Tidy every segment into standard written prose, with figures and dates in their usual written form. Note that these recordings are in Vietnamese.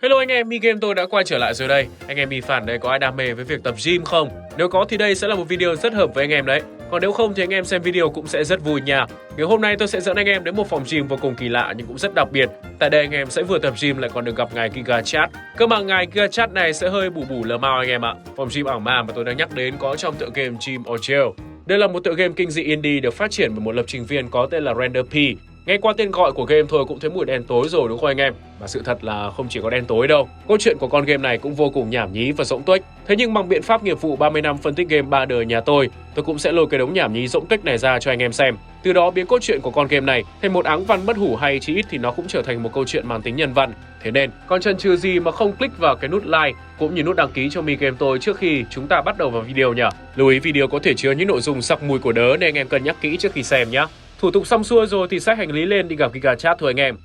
Hello anh em, Mi Game tôi đã quay trở lại rồi đây. Anh em Mi phản đây có ai đam mê với việc tập gym không? Nếu có thì đây sẽ là một video rất hợp với anh em đấy. Còn nếu không thì anh em xem video cũng sẽ rất vui nha. Ngày hôm nay tôi sẽ dẫn anh em đến một phòng gym vô cùng kỳ lạ nhưng cũng rất đặc biệt. Tại đây anh em sẽ vừa tập gym lại còn được gặp ngài Giga Chad. Cơ mà ngài Giga Chad này sẽ hơi bù lờ mao anh em ạ. Phòng gym ảo ma mà tôi đang nhắc đến có trong tựa game Gym or Jail. Đây là một tựa game kinh dị indie được phát triển bởi một lập trình viên có tên là Render P. Nghe qua tên gọi của game thôi cũng thấy mùi đen tối rồi đúng không anh em? Và sự thật là không chỉ có đen tối đâu. Câu chuyện của con game này cũng vô cùng nhảm nhí và rỗng tuếch. Thế nhưng bằng biện pháp nghiệp vụ 30 năm phân tích game 3 đời nhà tôi cũng sẽ lôi cái đống nhảm nhí rỗng tuếch này ra cho anh em xem. Từ đó biến câu chuyện của con game này thành một áng văn bất hủ, hay chí ít thì nó cũng trở thành một câu chuyện mang tính nhân văn. Thế nên, còn chần chừ gì mà không click vào cái nút like cũng như nút đăng ký cho Mi Game tôi trước khi chúng ta bắt đầu vào video nhỉ? Lưu ý video có thể chứa những nội dung sặc mùi của đớ nên anh em cân nhắc kỹ trước khi xem nhé. Thủ tục xong xuôi rồi thì xách hành lý lên đi gặp Giga Chad thôi anh em.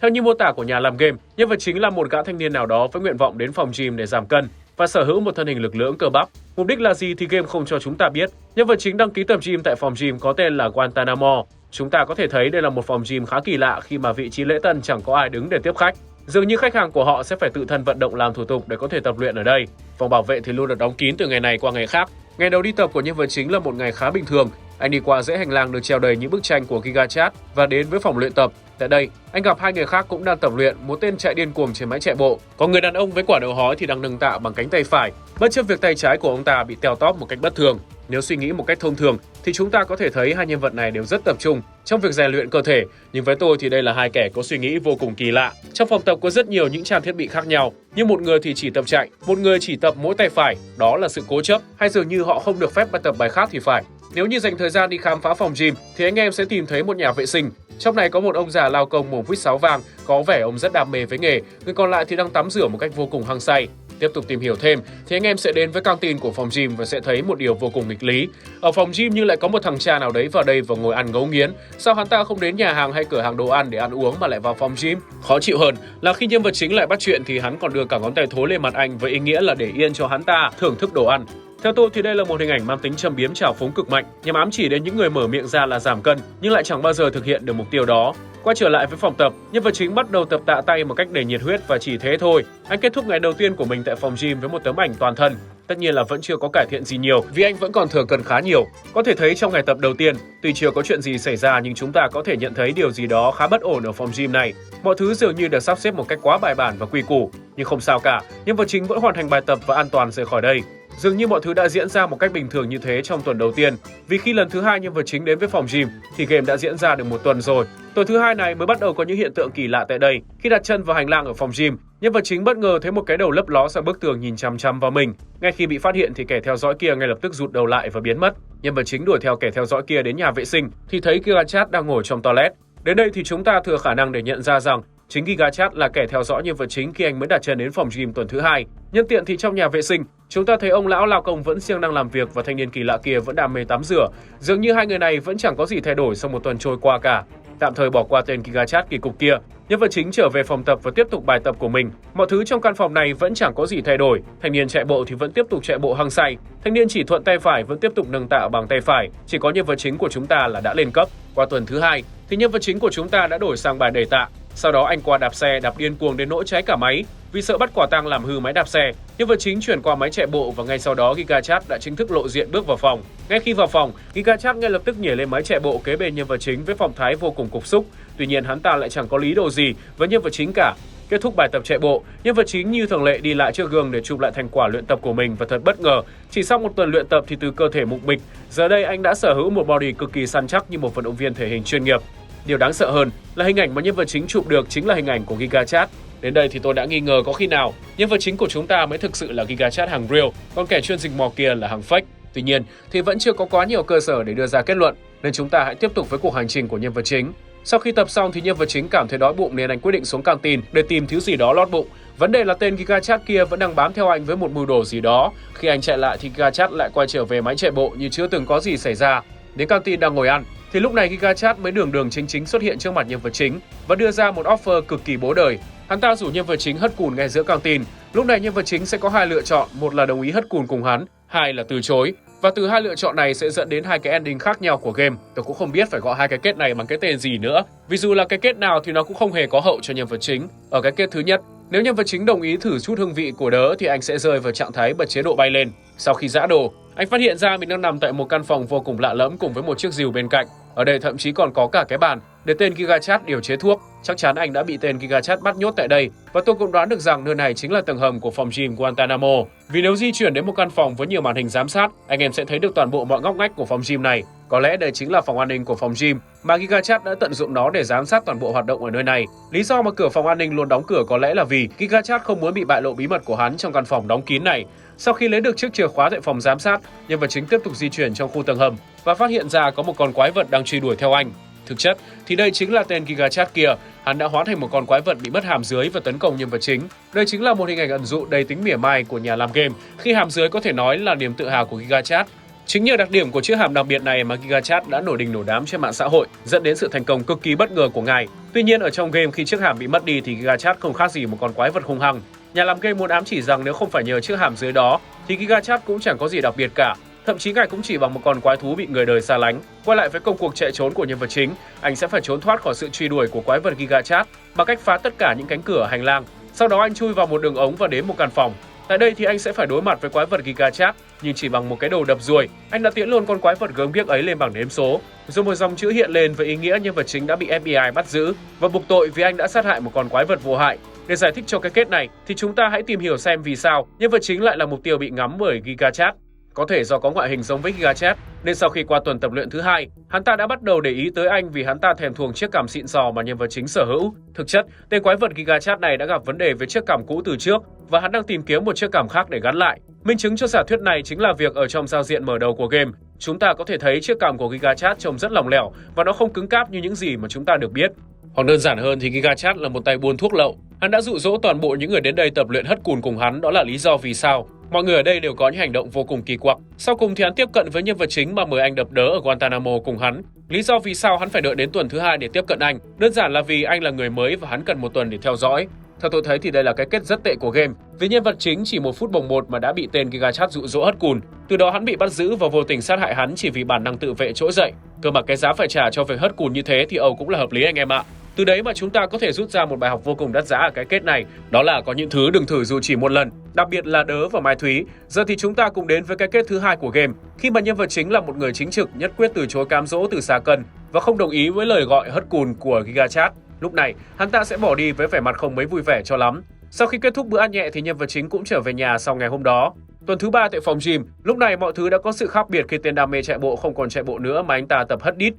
Theo như mô tả của nhà làm game, nhân vật chính là một gã thanh niên nào đó với nguyện vọng đến phòng gym để giảm cân và sở hữu một thân hình lực lưỡng cơ bắp. Mục đích là gì thì game không cho chúng ta biết. Nhân vật chính đăng ký tập gym tại phòng gym có tên là Guantanamo. Chúng ta có thể thấy đây là một phòng gym khá kỳ lạ khi mà vị trí lễ tân chẳng có ai đứng để tiếp khách. Dường như khách hàng của họ sẽ phải tự thân vận động làm thủ tục để có thể tập luyện ở đây. Phòng bảo vệ thì luôn được đóng kín từ ngày này qua ngày khác. Ngày đầu đi tập của nhân vật chính là một ngày khá bình thường. Anh đi qua dãy hành lang được treo đầy những bức tranh của Giga Chad và đến với phòng luyện tập. Tại đây, anh gặp hai người khác cũng đang tập luyện, một tên chạy điên cuồng trên máy chạy bộ. Có người đàn ông với quả đầu hói thì đang nâng tạ bằng cánh tay phải, bất chấp việc tay trái của ông ta bị teo tóp một cách bất thường. Nếu suy nghĩ một cách thông thường thì chúng ta có thể thấy hai nhân vật này đều rất tập trung trong việc rèn luyện cơ thể, nhưng với tôi thì đây là hai kẻ có suy nghĩ vô cùng kỳ lạ. Trong phòng tập có rất nhiều những trang thiết bị khác nhau, nhưng một người thì chỉ tập chạy, một người chỉ tập mỗi tay phải, đó là sự cố chấp, hay dường như họ không được phép bài tập bài khác thì phải. Nếu như dành thời gian đi khám phá phòng gym thì anh em sẽ tìm thấy một nhà vệ sinh. Trong này có một ông già lao công mồm huýt sáo vàng, có vẻ ông rất đam mê với nghề, người còn lại thì đang tắm rửa một cách vô cùng hăng say. Tiếp tục tìm hiểu thêm thì anh em sẽ đến với căng tin của phòng gym và sẽ thấy một điều vô cùng nghịch lý. Ở phòng gym nhưng lại có một thằng cha nào đấy vào đây và ngồi ăn ngấu nghiến. Sao hắn ta không đến nhà hàng hay cửa hàng đồ ăn để ăn uống mà lại vào phòng gym? Khó chịu hơn là khi nhân vật chính lại bắt chuyện thì hắn còn đưa cả ngón tay thối lên mặt anh với ý nghĩa là để yên cho hắn ta thưởng thức đồ ăn. Theo tôi thì đây là một hình ảnh mang tính châm biếm trào phúng cực mạnh, nhằm ám chỉ đến những người mở miệng ra là giảm cân nhưng lại chẳng bao giờ thực hiện được mục tiêu đó. Quay trở lại với phòng tập, nhân vật chính bắt đầu tập tạ tay một cách đầy nhiệt huyết và chỉ thế thôi. Anh kết thúc ngày đầu tiên của mình tại phòng gym với một tấm ảnh toàn thân. Tất nhiên là vẫn chưa có cải thiện gì nhiều vì anh vẫn còn thừa cân khá nhiều. Có thể thấy trong ngày tập đầu tiên, tuy chưa có chuyện gì xảy ra nhưng chúng ta có thể nhận thấy điều gì đó khá bất ổn ở phòng gym này. Mọi thứ dường như được sắp xếp một cách quá bài bản và quy củ. Nhưng không sao cả, nhân vật chính vẫn hoàn thành bài tập và an toàn rời khỏi đây. Dường như mọi thứ đã diễn ra một cách bình thường như thế trong tuần đầu tiên, vì khi lần thứ hai nhân vật chính đến với phòng gym thì game đã diễn ra được một tuần rồi. Tuần thứ hai này mới bắt đầu có những hiện tượng kỳ lạ tại đây. Khi đặt chân vào hành lang ở phòng gym, nhân vật chính bất ngờ thấy một cái đầu lấp ló sau bức tường nhìn chằm chằm vào mình. Ngay khi bị phát hiện thì kẻ theo dõi kia ngay lập tức rụt đầu lại và biến mất. Nhân vật chính đuổi theo kẻ theo dõi kia đến nhà vệ sinh thì thấy Giga Chad đang ngồi trong toilet. Đến đây thì chúng ta thừa khả năng để nhận ra rằng chính Giga Chad là kẻ theo dõi nhân vật chính khi anh mới đặt chân đến phòng gym tuần thứ hai. Nhân tiện thì trong nhà vệ sinh, chúng ta thấy ông lão lao công vẫn siêng năng làm việc và thanh niên kỳ lạ kia vẫn đam mê tắm rửa. Dường như hai người này vẫn chẳng có gì thay đổi sau một tuần trôi qua cả. Tạm thời bỏ qua tên Giga Chad kỳ cục kia, nhân vật chính trở về phòng tập và tiếp tục bài tập của mình. Mọi thứ trong căn phòng này vẫn chẳng có gì thay đổi. Thanh niên chạy bộ thì vẫn tiếp tục chạy bộ hăng say. Thanh niên chỉ thuận tay phải vẫn tiếp tục nâng tạ bằng tay phải. Chỉ có nhân vật chính của chúng ta là đã lên cấp. Qua tuần thứ hai thì nhân vật chính của chúng ta đã đổi sang bài đẩy tạ. Sau đó anh qua đạp xe đạp điên cuồng đến nỗi cháy cả máy. Vì sợ bắt quả tang làm hư máy đạp xe, nhân vật chính chuyển qua máy chạy bộ và ngay sau đó Giga Chad đã chính thức lộ diện bước vào phòng. Ngay khi vào phòng, Giga Chad ngay lập tức nhảy lên máy chạy bộ kế bên nhân vật chính với phong thái vô cùng cục xúc. Tuy nhiên hắn ta lại chẳng có lý đồ gì với nhân vật chính cả. Kết thúc bài tập chạy bộ, nhân vật chính như thường lệ đi lại trước gương để chụp lại thành quả luyện tập của mình và thật bất ngờ, chỉ sau một tuần luyện tập thì từ cơ thể mục bịch, giờ đây anh đã sở hữu một body cực kỳ săn chắc như một vận động viên thể hình chuyên nghiệp. Điều đáng sợ hơn là hình ảnh mà nhân vật chính chụp được chính là hình ảnh của Giga Chad. Đến đây thì tôi đã nghi ngờ có khi nào nhân vật chính của chúng ta mới thực sự là Giga Chad hàng real, còn kẻ chuyên rình mò kia là hàng fake. Tuy nhiên thì vẫn chưa có quá nhiều cơ sở để đưa ra kết luận, nên chúng ta hãy tiếp tục với cuộc hành trình của nhân vật chính. Sau khi tập xong thì nhân vật chính cảm thấy đói bụng nên anh quyết định xuống căng tin để tìm thứ gì đó lót bụng. Vấn đề là tên Giga Chad kia vẫn đang bám theo anh với một mưu đồ gì đó. Khi anh chạy lại thì Giga Chad lại quay trở về máy chạy bộ như chưa từng có gì xảy ra. Đến căng tin đang ngồi ăn thì lúc này Giga Chad mới đường chính xuất hiện trước mặt nhân vật chính và đưa ra một offer cực kỳ bố đời. Hắn ta rủ nhân vật chính hất cùn ngay giữa căng tin. Lúc này nhân vật chính sẽ có hai lựa chọn, một là đồng ý hất cùn cùng hắn, hai là từ chối. Và từ hai lựa chọn này sẽ dẫn đến hai cái ending khác nhau của game. Tôi cũng không biết phải gọi hai cái kết này bằng cái tên gì nữa. Vì dù là cái kết nào thì nó cũng không hề có hậu cho nhân vật chính. Ở cái kết thứ nhất, nếu nhân vật chính đồng ý thử chút hương vị của đớ thì anh sẽ rơi vào trạng thái bật chế độ bay lên. Sau khi giã đồ, anh phát hiện ra mình đang nằm tại một căn phòng vô cùng lạ lẫm cùng với một chiếc rìu bên cạnh. Ở đây thậm chí còn có cả cái bàn để tên Gigachat điều chế thuốc. Chắc chắn anh đã bị tên Gigachat bắt nhốt tại đây. Và tôi cũng đoán được rằng nơi này chính là tầng hầm của phòng gym Guantanamo. Vì nếu di chuyển đến một căn phòng với nhiều màn hình giám sát, anh em sẽ thấy được toàn bộ mọi ngóc ngách của phòng gym này. Có lẽ đây chính là phòng an ninh của phòng gym mà Gigachat đã tận dụng nó để giám sát toàn bộ hoạt động ở nơi này. Lý do mà cửa phòng an ninh luôn đóng cửa có lẽ là vì Gigachat không muốn bị bại lộ bí mật của hắn trong căn phòng đóng kín này. Sau khi lấy được chiếc chìa khóa tại phòng giám sát, nhân vật chính tiếp tục di chuyển trong khu tầng hầm và phát hiện ra có một con quái vật đang truy đuổi theo anh. Thực chất thì đây chính là tên Gigachat kia, hắn đã hóa thành một con quái vật bị mất hàm dưới và tấn công nhân vật chính. Đây chính là một hình ảnh ẩn dụ đầy tính mỉa mai của nhà làm game, khi hàm dưới có thể nói là niềm tự hào của Gigachat. Chính nhờ đặc điểm của chiếc hàm đặc biệt này mà Gigachat đã nổi đình nổi đám trên mạng xã hội, dẫn đến sự thành công cực kỳ bất ngờ của ngài. Tuy nhiên ở trong game khi chiếc hàm bị mất đi thì Gigachat không khác gì một con quái vật hung hăng. Nhà làm game muốn ám chỉ rằng nếu không phải nhờ chiếc hàm dưới đó thì Gigachat cũng chẳng có gì đặc biệt cả. Thậm chí ngài cũng chỉ bằng một con quái thú bị người đời xa lánh. Quay lại với công cuộc chạy trốn của nhân vật chính, anh sẽ phải trốn thoát khỏi sự truy đuổi của quái vật Gigachat bằng cách phá tất cả những cánh cửa hành lang. Sau đó anh chui vào một đường ống và đến một căn phòng. Tại đây thì anh sẽ phải đối mặt với quái vật Gigachat, nhưng chỉ bằng một cái đồ đập ruồi, anh đã tiễn luôn con quái vật gớm ghiếc ấy lên bảng đếm số. Rồi một dòng chữ hiện lên với ý nghĩa nhân vật chính đã bị FBI bắt giữ và buộc tội vì anh đã sát hại một con quái vật vô hại. Để giải thích cho cái kết này thì chúng ta hãy tìm hiểu xem vì sao nhân vật chính lại là mục tiêu bị ngắm bởi Gigachat. Có thể do có ngoại hình giống với Gigachat nên sau khi qua tuần tập luyện thứ hai, hắn ta đã bắt đầu để ý tới anh vì hắn ta thèm thuồng chiếc cằm xịn sò mà nhân vật chính sở hữu. Thực chất, tên quái vật Gigachat này đã gặp vấn đề với chiếc cằm cũ từ trước và hắn đang tìm kiếm một chiếc cằm khác để gắn lại. Minh chứng cho giả thuyết này chính là việc ở trong giao diện mở đầu của game, chúng ta có thể thấy chiếc cằm của Gigachat trông rất lỏng lẻo và nó không cứng cáp như những gì mà chúng ta được biết. Hoặc đơn giản hơn thì Gigachat là một tay buôn thuốc lậu. Hắn đã dụ dỗ toàn bộ những người đến đây tập luyện hất cùn cùng hắn, đó là lý do vì sao mọi người ở đây đều có những hành động vô cùng kỳ quặc. Sau cùng thì hắn tiếp cận với nhân vật chính mà mời anh đập đớ ở Guantanamo cùng hắn. Lý do vì sao hắn phải đợi đến tuần thứ hai để tiếp cận anh, đơn giản là vì anh là người mới và hắn cần một tuần để theo dõi. Theo tôi thấy thì đây là cái kết rất tệ của game, vì nhân vật chính chỉ 1 phút bồng 1 mà đã bị tên Gigachat dụ dỗ hất cùn. Từ đó hắn bị bắt giữ và vô tình sát hại hắn chỉ vì bản năng tự vệ trỗi dậy. Cơ mà cái giá phải trả cho việc hất cùn như thế thì cũng là hợp lý anh em ạ. Từ đấy mà chúng ta có thể rút ra một bài học vô cùng đắt giá ở cái kết này, đó là có những thứ đừng thử dù chỉ một lần, đặc biệt là đớ và Mai Thúy. Giờ thì chúng ta cùng đến với cái kết thứ hai của game, khi mà nhân vật chính là một người chính trực, nhất quyết từ chối cám dỗ từ xa cân và không đồng ý với lời gọi hất cùn của Gigachat. Lúc này, hắn ta sẽ bỏ đi với vẻ mặt không mấy vui vẻ cho lắm. Sau khi kết thúc bữa ăn nhẹ thì nhân vật chính cũng trở về nhà sau ngày hôm đó. Tuần thứ 3 tại phòng gym, lúc này mọi thứ đã có sự khác biệt khi tên đam mê chạy bộ không còn chạy bộ nữa mà anh ta tập hất đít,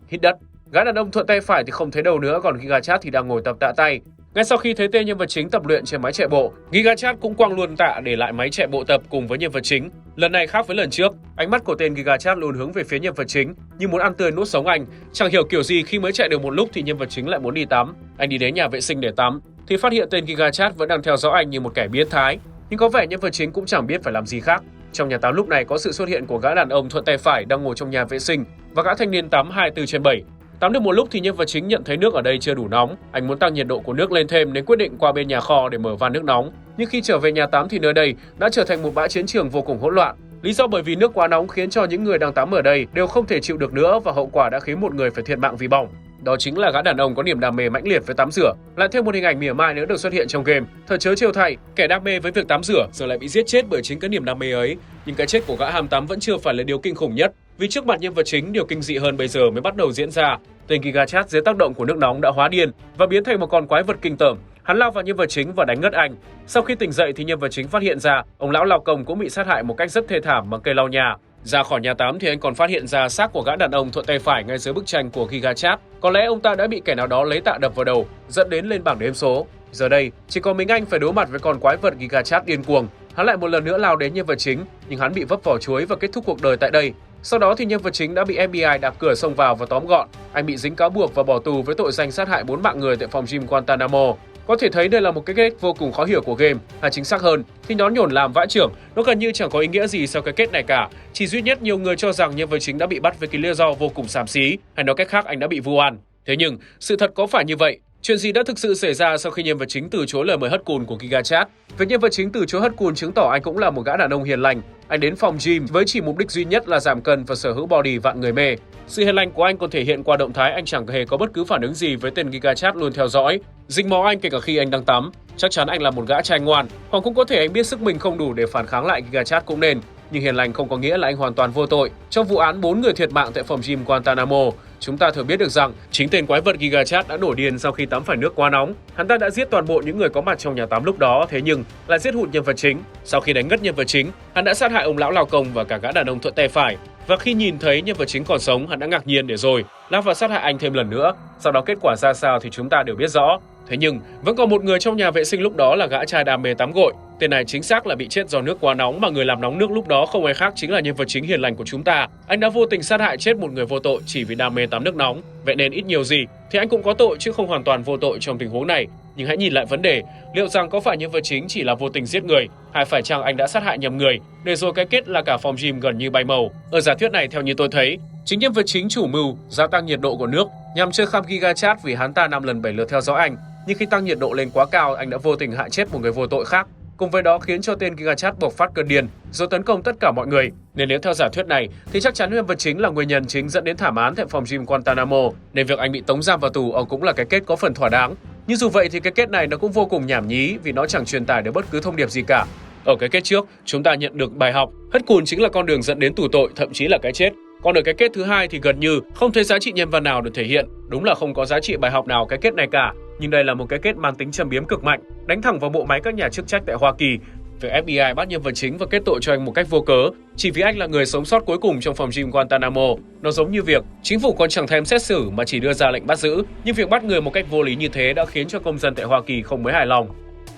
hít đất. Gã đàn ông thuận tay phải thì không thấy đâu nữa, còn Gigachat thì đang ngồi tập tạ tay. Ngay sau khi thấy tên nhân vật chính tập luyện trên máy chạy bộ, Gigachat cũng quăng luôn tạ để lại máy chạy bộ tập cùng với nhân vật chính. Lần này khác với lần trước, ánh mắt của tên Gigachat luôn hướng về phía nhân vật chính, như muốn ăn tươi nuốt sống anh. Chẳng hiểu kiểu gì khi mới chạy được một lúc thì nhân vật chính lại muốn đi tắm. Anh đi đến nhà vệ sinh để tắm thì phát hiện tên Gigachat vẫn đang theo dõi anh như một kẻ biến thái. Nhưng có vẻ nhân vật chính cũng chẳng biết phải làm gì khác. Trong nhà tắm lúc này có sự xuất hiện của gã đàn ông thuận tay phải đang ngồi trong nhà vệ sinh và gã thanh niên tắm 24/7. Tắm được một lúc thì nhân vật chính nhận thấy nước ở đây chưa đủ nóng. Anh muốn tăng nhiệt độ của nước lên thêm nên quyết định qua bên nhà kho để mở van nước nóng. Nhưng khi trở về nhà tắm thì nơi đây đã trở thành một bãi chiến trường vô cùng hỗn loạn. Lý do bởi vì nước quá nóng khiến cho những người đang tắm ở đây đều không thể chịu được nữa và hậu quả đã khiến một người phải thiệt mạng vì bỏng. Đó chính là gã đàn ông có niềm đam mê mãnh liệt với tắm rửa. Lại thêm một hình ảnh mỉa mai nữa được xuất hiện trong game. Thật chớ trêu thay, kẻ đam mê với việc tắm rửa giờ lại bị giết chết bởi chính cái niềm đam mê ấy. Nhưng cái chết của gã ham tắm vẫn chưa phải là điều kinh khủng nhất, vì trước mặt nhân vật chính điều kinh dị hơn bây giờ mới bắt đầu diễn ra. Tên Gigachat dưới tác động của nước nóng đã hóa điên và biến thành một con quái vật kinh tởm. Hắn lao vào nhân vật chính và đánh ngất anh. Sau khi tỉnh dậy thì nhân vật chính phát hiện ra ông lão lao công cũng bị sát hại một cách rất thê thảm bằng cây lau nhà. Ra khỏi nhà tắm thì anh còn phát hiện ra xác của gã đàn ông thuận tay phải ngay dưới bức tranh của Gigachat. Có lẽ ông ta đã bị kẻ nào đó lấy tạ đập vào đầu, dẫn đến lên bảng đếm số. Giờ đây, chỉ có mình anh phải đối mặt với con quái vật Gigachat điên cuồng. Hắn lại một lần nữa lao đến nhân vật chính, nhưng hắn bị vấp vỏ chuối và kết thúc cuộc đời tại đây. Sau đó thì nhân vật chính đã bị FBI đạp cửa xông vào và tóm gọn. Anh bị dính cáo buộc và bỏ tù với tội danh sát hại 4 mạng người tại phòng gym Guantanamo. Có thể thấy đây là một cái kết vô cùng khó hiểu của game, hay chính xác hơn thì nó nhổn làm vãi chưởng, nó gần như chẳng có ý nghĩa gì sau cái kết này cả. Chỉ duy nhất nhiều người cho rằng nhân vật chính đã bị bắt với cái lý do vô cùng xàm xí, hay nói cách khác anh đã bị vu oan. Thế nhưng sự thật có phải như vậy? Chuyện gì đã thực sự xảy ra sau khi nhân vật chính từ chối lời mời hất cùn của Gigachat? Việc nhân vật chính từ chối hất cùn chứng tỏ anh cũng là một gã đàn ông hiền lành. Anh đến phòng gym với chỉ mục đích duy nhất là giảm cân và sở hữu body vạn người mê. Sự hiền lành của anh còn thể hiện qua động thái anh chẳng hề có bất cứ phản ứng gì với tên GigaChat luôn theo dõi, rình mò anh kể cả khi anh đang tắm. Chắc chắn anh là một gã trai ngoan, hoặc cũng có thể anh biết sức mình không đủ để phản kháng lại GigaChat cũng nên. Nhưng hiền lành không có nghĩa là anh hoàn toàn vô tội. Trong vụ án 4 người thiệt mạng tại phòng gym Guantanamo, chúng ta thường biết được rằng chính tên quái vật GigaChat đã nổi điên sau khi tắm phải nước quá nóng. Hắn ta đã giết toàn bộ những người có mặt trong nhà tắm lúc đó, thế nhưng lại giết hụt nhân vật chính. Sau khi đánh ngất nhân vật chính, hắn đã sát hại ông lão lao công và cả gã đàn ông thuận tay phải. Và khi nhìn thấy nhân vật chính còn sống, hắn đã ngạc nhiên để rồi lao vào sát hại anh thêm lần nữa. Sau đó kết quả ra sao thì chúng ta đều biết rõ. Thế nhưng vẫn còn một người trong nhà vệ sinh lúc đó là gã trai đam mê tắm gội. Tên này chính xác là bị chết do nước quá nóng, mà người làm nóng nước lúc đó không ai khác chính là nhân vật chính hiền lành của chúng ta. Anh đã vô tình sát hại chết một người vô tội chỉ vì đam mê tắm nước nóng. Vậy nên ít nhiều gì thì anh cũng có tội chứ không hoàn toàn vô tội trong tình huống này. Nhưng hãy nhìn lại vấn đề, liệu rằng có phải nhân vật chính chỉ là vô tình giết người, hay phải chăng anh đã sát hại nhầm người, để rồi cái kết là cả phòng gym gần như bay màu. Ở giả thuyết này theo như tôi thấy, chính nhân vật chính chủ mưu gia tăng nhiệt độ của nước nhằm chơi khăm GigaChat vì hắn ta 5 lần 7 lượt theo dõi anh. Nhưng khi tăng nhiệt độ lên quá cao, anh đã vô tình hại chết một người vô tội khác. Cùng với đó khiến cho tên GigaChat bộc phát cơn điên, rồi tấn công tất cả mọi người. Nên nếu theo giả thuyết này, thì chắc chắn nhân vật chính là nguyên nhân chính dẫn đến thảm án tại phòng gym Guantanamo. Nên việc anh bị tống giam vào tù cũng là cái kết có phần thỏa đáng. Nhưng dù vậy thì cái kết này nó cũng vô cùng nhảm nhí vì nó chẳng truyền tải được bất cứ thông điệp gì cả. Ở cái kết trước, chúng ta nhận được bài học, hất cùn chính là con đường dẫn đến tù tội, thậm chí là cái chết. Còn ở cái kết thứ hai thì gần như không thấy giá trị nhân vật nào được thể hiện. Đúng là không có giá trị bài học nào cái kết này cả. Nhưng đây là một cái kết mang tính châm biếm cực mạnh, đánh thẳng vào bộ máy các nhà chức trách tại Hoa Kỳ. Việc FBI bắt nhân vật chính và kết tội cho anh một cách vô cớ chỉ vì anh là người sống sót cuối cùng trong phòng gym Guantanamo. Nó giống như việc chính phủ còn chẳng thèm xét xử mà chỉ đưa ra lệnh bắt giữ. Nhưng việc bắt người một cách vô lý như thế đã khiến cho công dân tại Hoa Kỳ không mấy hài lòng.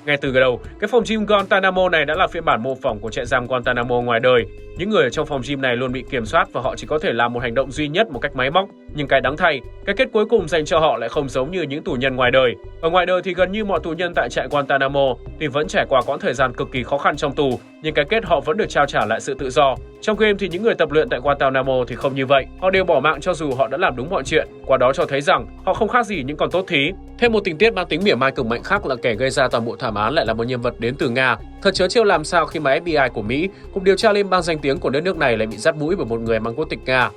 Ngay từ đầu, cái phòng gym Guantanamo này đã là phiên bản mô phỏng của trại giam Guantanamo ngoài đời. Những người ở trong phòng gym này luôn bị kiểm soát và họ chỉ có thể làm một hành động duy nhất một cách máy móc. Nhưng cái đáng thay, cái kết cuối cùng dành cho họ lại không giống như những tù nhân ngoài đời. Ở ngoài đời thì gần như mọi tù nhân tại trại Guantanamo thì vẫn trải qua quãng thời gian cực kỳ khó khăn trong tù, nhưng cái kết họ vẫn được trao trả lại sự tự do. Trong game thì những người tập luyện tại Guantanamo thì không như vậy, họ đều bỏ mạng cho dù họ đã làm đúng mọi chuyện. Qua đó cho thấy rằng họ không khác gì những con tốt thí. Thêm một tình tiết mang tính mỉa mai cực mạnh khác là kẻ gây ra toàn bộ thảm án lại là một nhân vật đến từ Nga. Thật trớ trêu làm sao khi mà FBI của Mỹ cũng điều tra liên bang danh tiếng của đất nước này lại bị dắt mũi bởi một người mang quốc tịch Nga.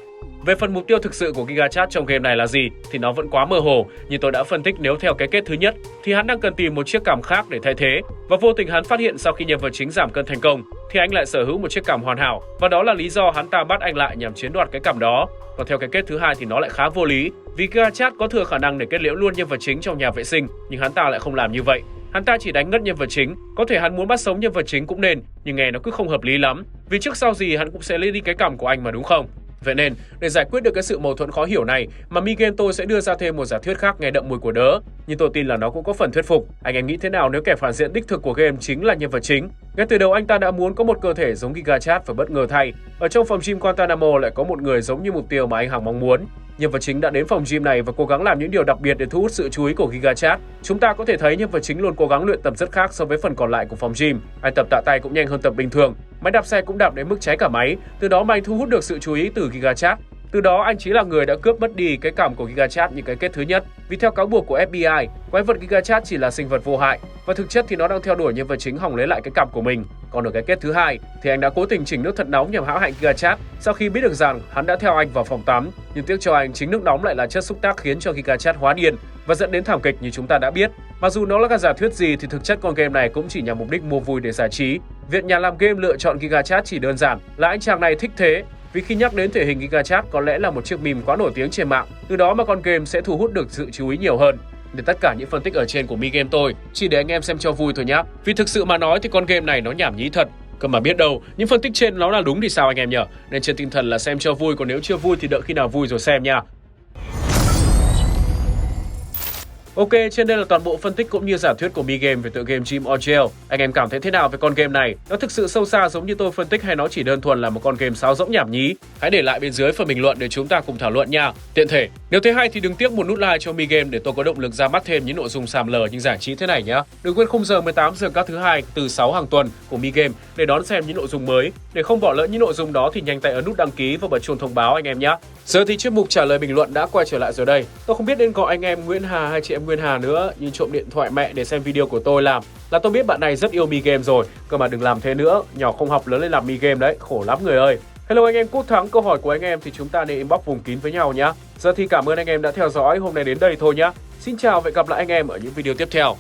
Về phần mục tiêu thực sự của GigaChat trong game này là gì thì nó vẫn quá mơ hồ, nhưng tôi đã phân tích nếu theo cái kết thứ nhất thì hắn đang cần tìm một chiếc cằm khác để thay thế, và vô tình hắn phát hiện sau khi nhân vật chính giảm cân thành công thì anh lại sở hữu một chiếc cằm hoàn hảo, và đó là lý do hắn ta bắt anh lại nhằm chiếm đoạt cái cằm đó. Còn theo cái kết thứ hai thì nó lại khá vô lý, vì GigaChat có thừa khả năng để kết liễu luôn nhân vật chính trong nhà vệ sinh, nhưng hắn ta lại không làm như vậy. Hắn ta chỉ đánh ngất nhân vật chính, có thể hắn muốn bắt sống nhân vật chính cũng nên, nhưng nghe nó cứ không hợp lý lắm, vì trước sau gì hắn cũng sẽ lấy đi cái cằm của anh mà đúng không? Vậy nên, để giải quyết được cái sự mâu thuẫn khó hiểu này mà Mi-game tôi sẽ đưa ra thêm một giả thuyết khác nghe đậm mùi của đớ, nhưng tôi tin là nó cũng có phần thuyết phục. Anh em nghĩ thế nào nếu kẻ phản diện đích thực của game chính là nhân vật chính? Ngay từ đầu anh ta đã muốn có một cơ thể giống GigaChat và bất ngờ thay, ở trong phòng gym Guantanamo lại có một người giống như mục tiêu mà anh hằng mong muốn. Nhân vật chính đã đến phòng gym này và cố gắng làm những điều đặc biệt để thu hút sự chú ý của GigaChat. Chúng ta có thể thấy nhân vật chính luôn cố gắng luyện tập rất khác so với phần còn lại của phòng gym. Anh tập tạ tay cũng nhanh hơn tập bình thường. Máy đạp xe cũng đạp đến mức cháy cả máy. Từ đó mà anh thu hút được sự chú ý từ GigaChat. Từ đó anh chính là người đã cướp mất đi cái cằm của GigaChat như cái kết thứ nhất. Vì theo cáo buộc của FBI, quái vật GigaChat chỉ là sinh vật vô hại và thực chất thì nó đang theo đuổi nhân vật chính hòng lấy lại cái cằm của mình. Còn ở cái kết thứ hai thì anh đã cố tình chỉnh nước thật nóng nhằm hãm hại GigaChat sau khi biết được rằng hắn đã theo anh vào phòng tắm, nhưng tiếc cho anh chính nước nóng lại là chất xúc tác khiến cho GigaChat hóa điên và dẫn đến thảm kịch như chúng ta đã biết. Mặc dù nó là cái giả thuyết gì thì thực chất con game này cũng chỉ nhằm mục đích mua vui để giải trí. Việc nhà làm game lựa chọn GigaChat chỉ đơn giản là anh chàng này thích thế. Vì khi nhắc đến thể hình GigaChat có lẽ là một chiếc meme quá nổi tiếng trên mạng, từ đó mà con game sẽ thu hút được sự chú ý nhiều hơn. Để tất cả những phân tích ở trên của Mi-game tôi chỉ để anh em xem cho vui thôi nhá. Vì thực sự mà nói thì con game này nó nhảm nhí thật. Cơ mà biết đâu, những phân tích trên nó là đúng thì sao anh em nhỉ? Nên trên tinh thần là xem cho vui, còn nếu chưa vui thì đợi khi nào vui rồi xem nha. Ok, trên đây là toàn bộ phân tích cũng như giả thuyết của Mi-game về tựa game Gym or Jail. Anh em cảm thấy thế nào về con game này? Nó thực sự sâu xa giống như tôi phân tích hay nó chỉ đơn thuần là một con game sáo rỗng nhảm nhí? Hãy để lại bên dưới phần bình luận để chúng ta cùng thảo luận nha. Tiện thể, nếu thấy hay thì đừng tiếc một nút like cho Mi-game để tôi có động lực ra mắt thêm những nội dung xàm lờ nhưng giải trí thế này nhé. Đừng quên khung giờ 18 giờ các thứ hai từ 6 hàng tuần của Mi-game để đón xem những nội dung mới. Để không bỏ lỡ những nội dung đó thì nhanh tay ấn nút đăng ký và bật chuông thông báo anh em nhé. Giờ thì chuyên mục trả lời bình luận đã quay trở lại rồi đây. Tôi không biết nên gọi anh em Nguyễn Hà hay chị em Nguyên Hà nữa, nhưng trộm điện thoại mẹ để xem video của tôi làm. Là tôi biết bạn này rất yêu mi game rồi, cơ mà đừng làm thế nữa, nhỏ không học lớn lên làm mi game đấy, khổ lắm người ơi. Hello anh em Quốc Thắng, câu hỏi của anh em thì chúng ta nên inbox vùng kín với nhau nhé. Giờ thì cảm ơn anh em đã theo dõi, hôm nay đến đây thôi nhé. Xin chào và hẹn gặp lại anh em ở những video tiếp theo.